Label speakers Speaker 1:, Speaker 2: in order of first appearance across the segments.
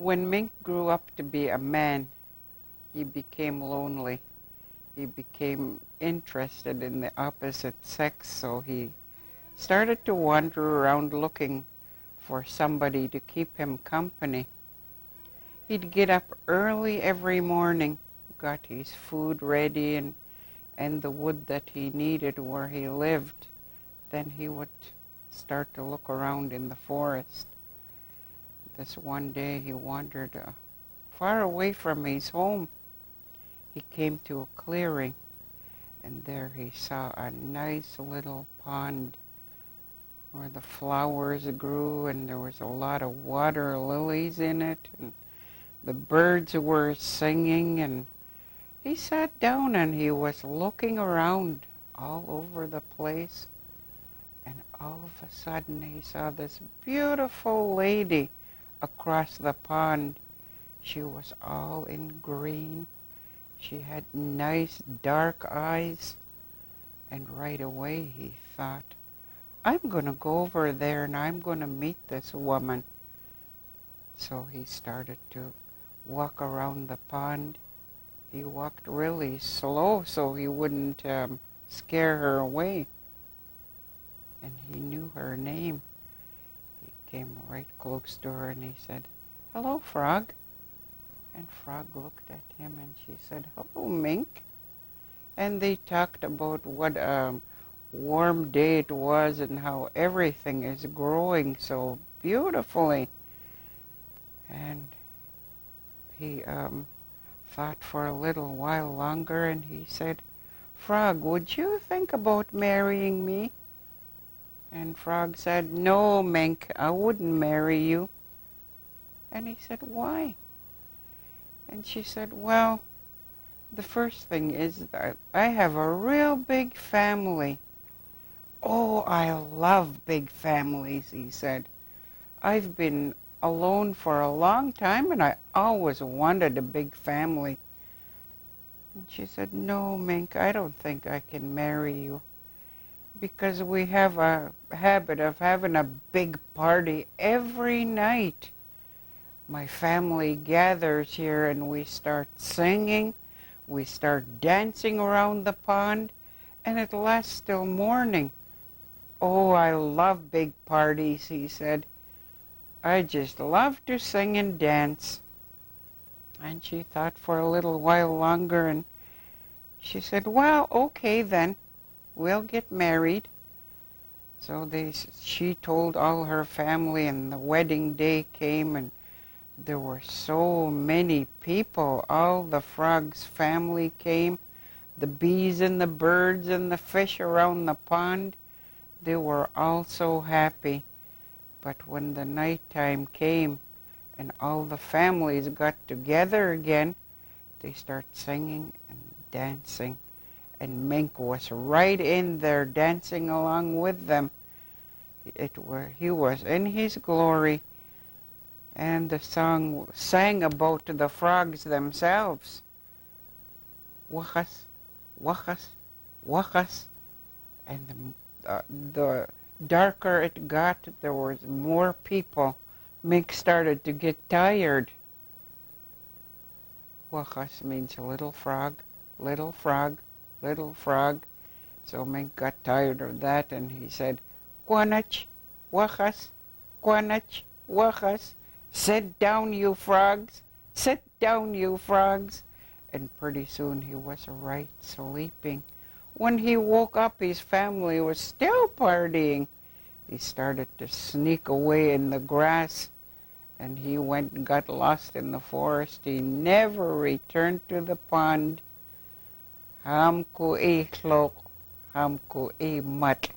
Speaker 1: When Mink grew up to be a man, he became lonely. He became interested in the opposite sex, so he started to wander around looking for somebody to keep him company. He'd get up early every morning, got his food ready and the wood that he needed where he lived. Then he would start to look around in the forest. This one day he wandered far away from his home. He came to a clearing, and there he saw a nice little pond where the flowers grew, and there was a lot of water lilies in it, and the birds were singing, and he sat down and he was looking around all over the place, and all of a sudden he saw this beautiful lady across the pond. She was all in green. She had nice dark eyes, and right away he thought, I'm going to go over there and I'm going to meet this woman. So he started to walk around the pond. He walked really slow so he wouldn't scare her away. And he knew her name. He came right close to her and he said, Hello, Frog. And Frog looked at him and she said, Hello, Mink. And they talked about what a warm day it was and how everything is growing so beautifully. And he thought for a little while longer and he said, Frog, would you think about marrying me? And Frog said, No, Mink, I wouldn't marry you. And he said, Why? And she said, Well, the first thing is that I have a real big family. Oh, I love big families, he said. I've been alone for a long time and I always wanted a big family. And she said, No, Mink, I don't think I can marry you because we have a habit of having a big party every night. My family gathers here and we start singing, we start dancing around the pond, and it lasts till morning. Oh, I love big parties, he said. I just love to sing and dance. And she thought for a little while longer and she said, Well, okay then, we'll get married. So she told all her family and the wedding day came and there were so many people. All the frog's family came, the bees and the birds and the fish around the pond. They were all so happy. But when the nighttime came and all the families got together again, they started singing and dancing. And Mink was right in there dancing along with them. He was in his glory. And the song sang about the frogs themselves. Wakas, wakas, wakas. And the darker it got, there was more people. Mink started to get tired. Wakas means little frog, little frog, little frog. So Mink got tired of that and he said, Quanach, wakas, quanach, wakas. Sit down, you frogs. Sit down, you frogs. And pretty soon he was right sleeping. When he woke up, his family was still partying. He started to sneak away in the grass, and he went and got lost in the forest. He never returned to the pond. Hamku e tlok, hamku e mat.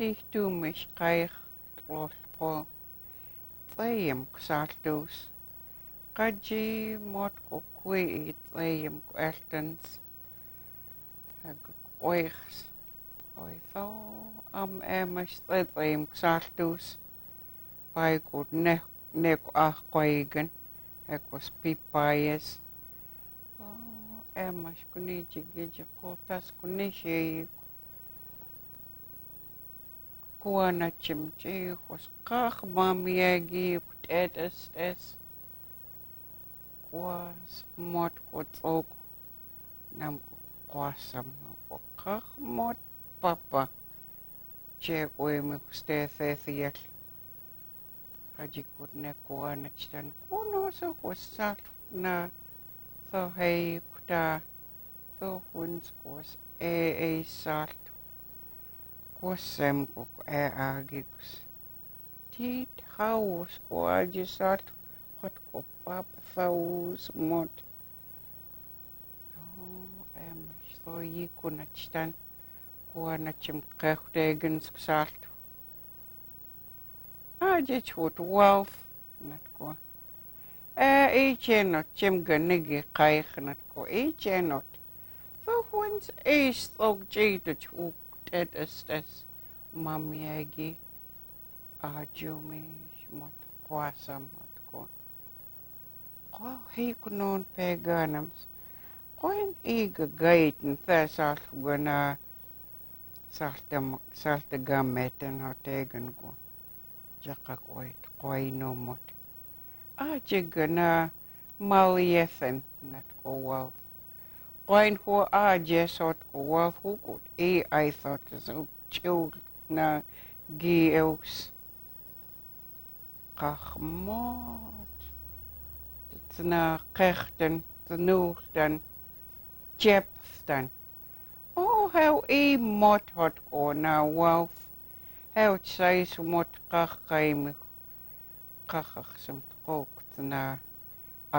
Speaker 1: tihtumish qaych tlolqo tl'ayim qsaltus qaji motko kui tl'ayim queltans qoichs qoitho emash tl'ayim qsaltus paikut neko qoigan ekos pipayas emash kuniji giji qotas kunishi kuana chimchi khos qaq mamiagi kutetes was mot qotsok nam qasam qaq mot papa che qoimi stethethiyal qajikut ne kuana chitan kuno so qosal na so hey kuta so huns qos salt qosem ko agikus tit house ko ajisat hot ko pap faus mot so yikuna chitan kuana chim qehdegens salt ajich wolf natko ichenot chim ganigi qaykhnatko ichenot so huns slog jitach estes mamiagi ajumi mot qasam atko qo hikunon peganams qoin iga gaiten thasal guna salta gameten hotegan go jaka qoino mot ajigana maliethen natko wolf qoin ho ajesot ko wolf hukut I thought so child na giels qahmot tsna qechten tnuchten chepstan how mot hot ko na wolf how says mot qaqaim qaqsam qokt na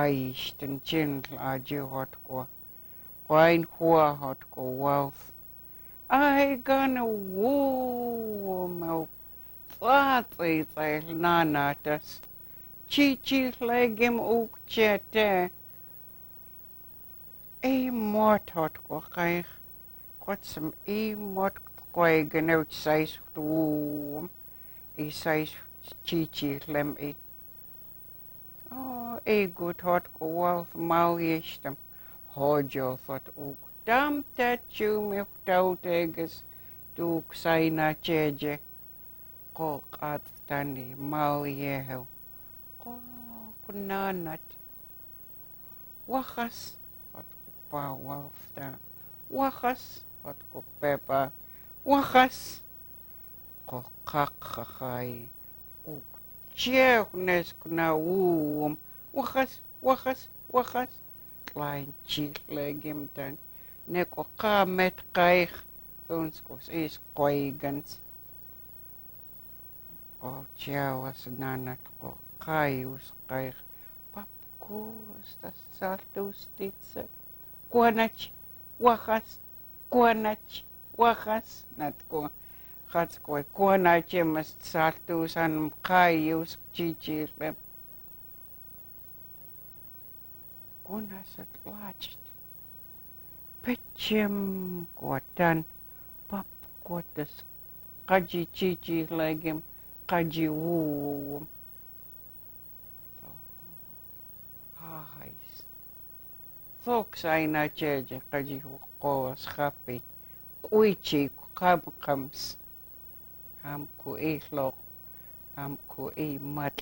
Speaker 1: aisten chin aje hot ko qoin ho hot ko wolf I gonna woo mo tla'atsay nanatas chichi legim ukchete mot hot ko qaykh qotsam mot qoygan out sais woo sais chichi lem good hot ko wolf maliestam hojo thot dam tachu miftautigas tu ksayna cheje ko qatani malieho ko kunanat wakas hot ko pa wolfta wakas hot ko pepa wakas ko qaqaqay chehnes kuna wakas klein chiklegim dan neko qamet qaykh tunskos qoygans chawas nanat ko qayus qaykh papkus tas saltus titsa kuanach wakas natko khatsko kuanach mas saltus an qayus chichilem kunasat lacht pechem kuatan pap kuatas qaji chichi legim qaji woo folks aina cheje qaji qoas khapi quichi qamqams hamku ihloq hamku mat